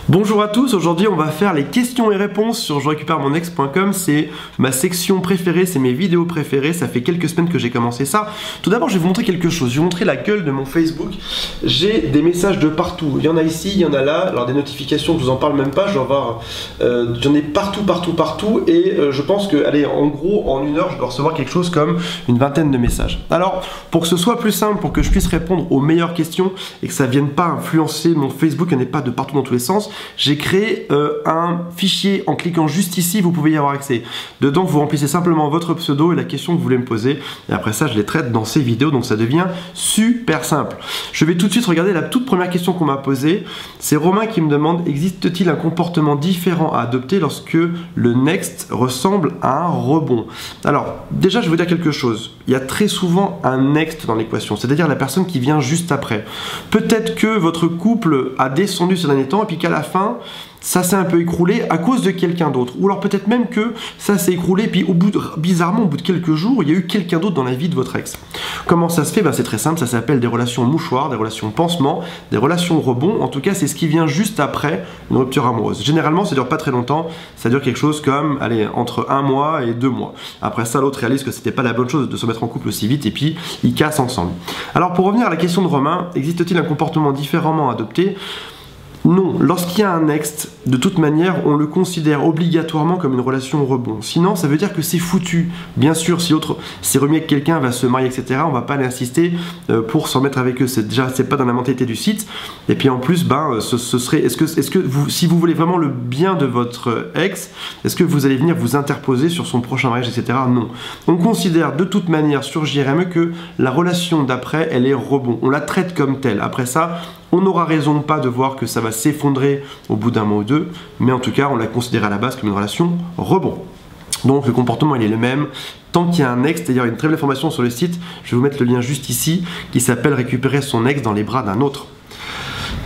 Bonjour à tous, aujourd'hui on va faire les questions et réponses sur je récupère mon ex.com. C'est ma section préférée, c'est mes vidéos préférées, ça fait quelques semaines que j'ai commencé ça. Tout d'abord je vais vous montrer quelque chose, je vais vous montrer la gueule de mon Facebook. J'ai des messages de partout, il y en a ici, il y en a là, alors des notifications je vous en parle même pas, j'en ai partout et je pense que, allez, en gros en une heure je dois recevoir quelque chose comme une vingtaine de messages. Alors pour que ce soit plus simple, pour que je puisse répondre aux meilleures questions et que ça vienne pas influencer mon Facebook, il n'y en ait pas de partout dans tous les sens, j'ai créé un fichier. En cliquant juste ici, vous pouvez y avoir accès. Dedans, vous remplissez simplement votre pseudo et la question que vous voulez me poser. Et après ça, je les traite dans ces vidéos, donc ça devient super simple. Je vais tout de suite regarder la toute première question qu'on m'a posée. C'est Romain qui me demande: existe-t-il un comportement différent à adopter lorsque le next ressemble à un rebond? Alors, déjà, je vais vous dire quelque chose. Il y a très souvent un next dans l'équation, c'est-à-dire la personne qui vient juste après. Peut-être que votre couple a descendu ces derniers temps et puis qu'à la fin, ça s'est un peu écroulé à cause de quelqu'un d'autre. Ou alors peut-être même que ça s'est écroulé puis bizarrement, au bout de quelques jours, il y a eu quelqu'un d'autre dans la vie de votre ex. Comment ça se fait? C'est très simple, ça s'appelle des relations mouchoirs, des relations pansements, des relations rebonds. En tout cas, c'est ce qui vient juste après une rupture amoureuse. Généralement, ça dure pas très longtemps, ça dure quelque chose comme, allez, entre 1 mois et 2 mois. Après ça, l'autre réalise que c'était pas la bonne chose de se mettre en couple aussi vite et puis ils cassent ensemble. Alors pour revenir à la question de Romain, existe-t-il un comportement différemment adopté? Non, lorsqu'il y a un next, de toute manière, on le considère obligatoirement comme une relation rebond. Sinon, ça veut dire que c'est foutu. Bien sûr, si l'autre s'est remis avec quelqu'un, va se marier, etc., on va pas l'insister pour s'en mettre avec eux. C'est pas dans la mentalité du site. Et puis en plus, ce serait, est-ce que vous, si vous voulez vraiment le bien de votre ex, est-ce que vous allez venir vous interposer sur son prochain mariage, etc. Non. On considère de toute manière sur JRME que la relation d'après, elle est rebond. On la traite comme telle. Après ça, on n'aura raison pas de voir que ça va s'effondrer au bout d'un mois ou deux, mais en tout cas, on la considère à la base comme une relation rebond. Donc le comportement, il est le même. Tant qu'il y a un ex, d'ailleurs, une très belle formation sur le site, je vais vous mettre le lien juste ici, qui s'appelle Récupérer son ex dans les bras d'un autre.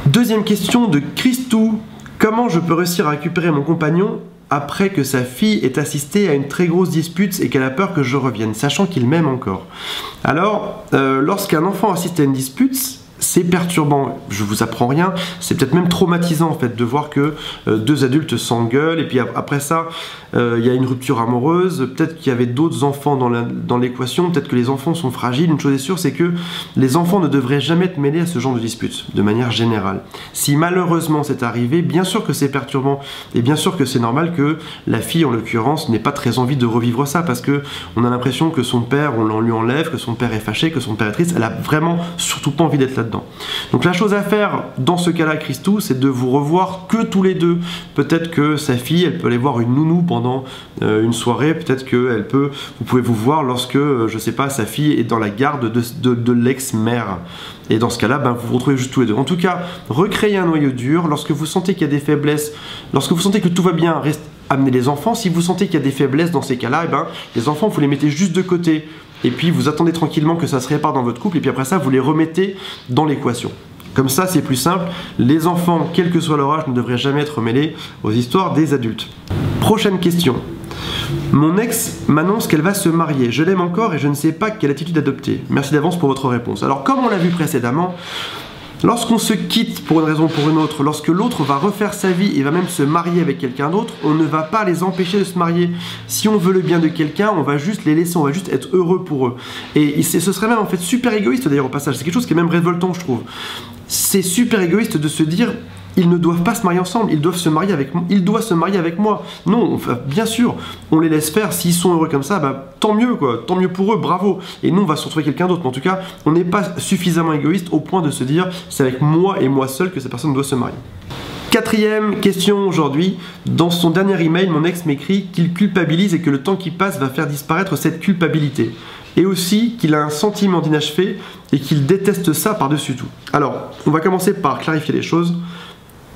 Deuxième question de Christou. Comment je peux réussir à récupérer mon compagnon après que sa fille ait assisté à une très grosse dispute et qu'elle a peur que je revienne, sachant qu'il m'aime encore? Alors, lorsqu'un enfant assiste à une dispute, c'est perturbant, je vous apprends rien, c'est peut-être même traumatisant en fait de voir que deux adultes s'engueulent et puis après ça il y a une rupture amoureuse, peut-être qu'il y avait d'autres enfants dans l'équation, peut-être que les enfants sont fragiles. Une chose est sûre, c'est que les enfants ne devraient jamais être mêlés à ce genre de dispute, de manière générale. Si malheureusement c'est arrivé, bien sûr que c'est perturbant et bien sûr que c'est normal que la fille en l'occurrence n'ait pas très envie de revivre ça parce que on a l'impression que son père, on lui enlève, que son père est fâché, que son père est triste, elle a vraiment surtout pas envie d'être là-dedans. Donc la chose à faire dans ce cas-là, Christou, c'est de vous revoir que tous les deux. Peut-être que sa fille, elle peut aller voir une nounou pendant une soirée, peut-être que vous pouvez vous voir lorsque, je sais pas, sa fille est dans la garde de l'ex-mère. Et dans ce cas-là, vous vous retrouvez juste tous les deux. En tout cas, recréez un noyau dur. Lorsque vous sentez qu'il y a des faiblesses, lorsque vous sentez que tout va bien, amenez les enfants. Si vous sentez qu'il y a des faiblesses dans ces cas-là, les enfants, vous les mettez juste de côté. Et puis vous attendez tranquillement que ça se répare dans votre couple. Et puis après ça, vous les remettez dans l'équation. Comme ça, c'est plus simple. Les enfants, quel que soit leur âge, ne devraient jamais être mêlés aux histoires des adultes. Prochaine question. Mon ex m'annonce qu'elle va se marier. Je l'aime encore et je ne sais pas quelle attitude adopter. Merci d'avance pour votre réponse. Alors, comme on l'a vu précédemment, lorsqu'on se quitte pour une raison ou pour une autre, lorsque l'autre va refaire sa vie et va même se marier avec quelqu'un d'autre, on ne va pas les empêcher de se marier. Si on veut le bien de quelqu'un, on va juste les laisser, on va juste être heureux pour eux. Et ce serait même en fait super égoïste d'ailleurs au passage. C'est quelque chose qui est même révoltant, je trouve. C'est super égoïste de se dire: ils ne doivent pas se marier ensemble, il doit se marier avec moi. Non, bien sûr, on les laisse faire. S'ils sont heureux comme ça, tant mieux quoi, tant mieux pour eux, bravo. Et nous, on va se retrouver quelqu'un d'autre. Mais en tout cas, on n'est pas suffisamment égoïste au point de se dire: c'est avec moi et moi seul que cette personne doit se marier. Quatrième question aujourd'hui. Dans son dernier email, mon ex m'écrit qu'il culpabilise et que le temps qui passe va faire disparaître cette culpabilité. Et aussi qu'il a un sentiment d'inachevé et qu'il déteste ça par-dessus tout. Alors, on va commencer par clarifier les choses.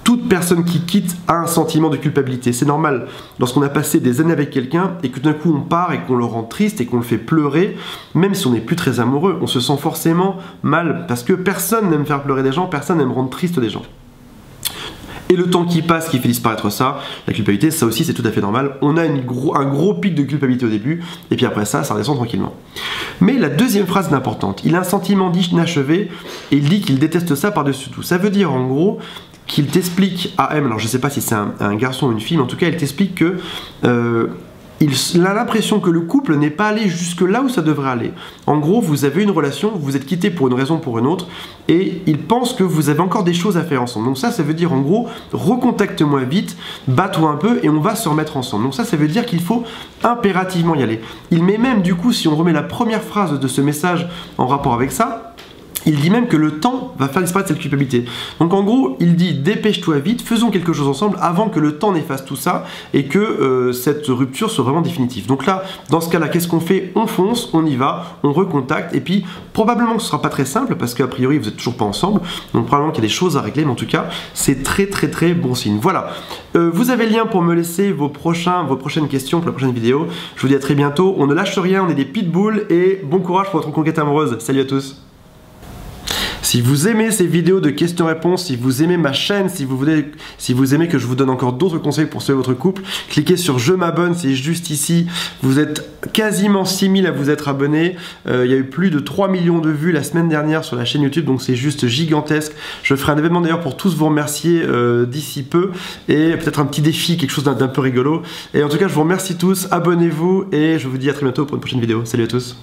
Toute personne qui quitte a un sentiment de culpabilité. C'est normal. Lorsqu'on a passé des années avec quelqu'un et que d'un coup on part et qu'on le rend triste et qu'on le fait pleurer, même si on n'est plus très amoureux, on se sent forcément mal parce que personne n'aime faire pleurer des gens, personne n'aime rendre triste des gens. Et le temps qui passe qui fait disparaître ça, la culpabilité, ça aussi c'est tout à fait normal. On a un gros pic de culpabilité au début, et puis après ça redescend tranquillement. Mais la deuxième phrase est importante. Il a un sentiment d'inachevé, et il dit qu'il déteste ça par-dessus tout. Ça veut dire en gros qu'il t'explique, AM, alors je sais pas si c'est un garçon ou une fille, mais en tout cas il t'explique que il a l'impression que le couple n'est pas allé jusque là où ça devrait aller. En gros, vous avez une relation, vous vous êtes quittés pour une raison ou pour une autre, et il pense que vous avez encore des choses à faire ensemble. Donc ça veut dire en gros, recontacte-moi vite, bats-toi un peu et on va se remettre ensemble. Donc ça veut dire qu'il faut impérativement y aller. Il met même du coup, si on remet la première phrase de ce message en rapport avec ça, il dit même que le temps va faire disparaître cette culpabilité. Donc en gros, il dit dépêche-toi vite, faisons quelque chose ensemble avant que le temps n'efface tout ça et que cette rupture soit vraiment définitive. Donc là, dans ce cas-là, qu'est-ce qu'on fait? On fonce, on y va, on recontacte et puis probablement que ce sera pas très simple parce qu'a priori vous êtes toujours pas ensemble, donc probablement qu'il y a des choses à régler, mais en tout cas, c'est très bon signe. Voilà, vous avez le lien pour me laisser vos prochaines questions pour la prochaine vidéo. Je vous dis à très bientôt, on ne lâche rien, on est des pitbulls et bon courage pour votre conquête amoureuse. Salut à tous. Si vous aimez ces vidéos de questions-réponses, si vous aimez ma chaîne, si vous aimez que je vous donne encore d'autres conseils pour sauver votre couple, cliquez sur je m'abonne, c'est juste ici. Vous êtes quasiment 6000 à vous être abonnés. Il y a eu plus de 3 millions de vues la semaine dernière sur la chaîne YouTube, donc c'est juste gigantesque. Je ferai un événement d'ailleurs pour tous vous remercier d'ici peu et peut-être un petit défi, quelque chose d'un peu rigolo. Et en tout cas, je vous remercie tous, abonnez-vous et je vous dis à très bientôt pour une prochaine vidéo. Salut à tous.